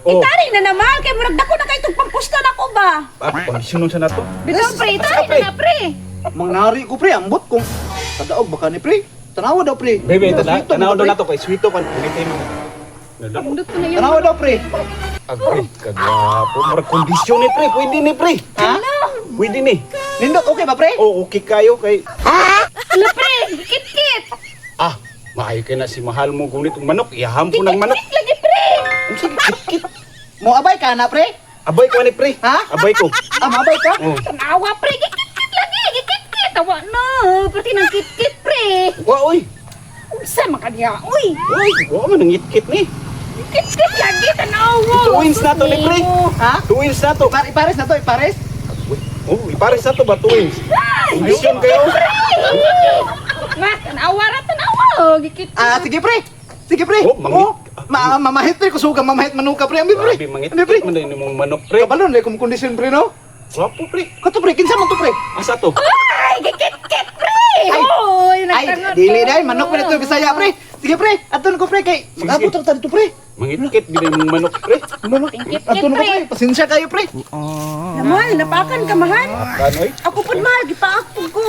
Oh. Itari na naman, kay murag dako na kay itong pampusta na ko ba? Kondisyon sa nato. Bitaw pre, itari na na pre. Mangnari ko pre, ambot kung kadaog baka ni pre. Tanawa daw pre. Bebe, Sweeto, tanaw daw pre. nato kay sweeto kan. Ulitin mo. Pindot ko na yun. Tanawa daw pre. Agre, kagwapo. Murag kondisyon ni pre. Pwede ni pre. Ha? Pwede ni. Nindot okay ba pre? Oh, okay kayo kay... Ala pre, kit-kit. Ah, maayo kay na si mahal mo gunit og manok. Iyaham po ng manok. Lagi pre. Ang sige, kit-kit. Mo abay ka na pre? Abay ko ni pre. Ha? Abay ko. Ah, mabay ka? Oh. Tanawa pre, kit-kit lagi, kit-kit. Tawa na, pati ng kit-kit pre. Wa oy. Unsa man kaniya, uy. Oy, wa man ang kit ni. Kit-kit lagi, tanawa. Twins na to ni pre. Ha? Twins na to. Ipares na to, ipares. Oh, ipares na to ba twins? Kondisyon kayo. Nga, tanawa ra, tanawa. Kit-kit. Ah, sige pre. Sige pre. Oh, mangit. Mamahit pre, kusuga mamahit manuka pre. Ambi pre. Grabe, mangit. Ambi pre. Man din mong manok pre. Kabalon na kung kondisyon pre no? Wapo pre. Kato pre, kinsa man to pre? Asa to? Ay, kit-kit pre. Ay, Oy, Ay, nagtangot dili ko. dai manok pre to Bisaya pre. Sige pre, aton ko pre kay Sige, magabot sige. ra ta dito pre. Mangit-kit din mong manok pre. Manok. Kit-kit, Aton ko pre. pre, pasensya kayo pre. Naman, napakan ka mahal. Kanoy? Ako pud mahal, gipaak pud ko.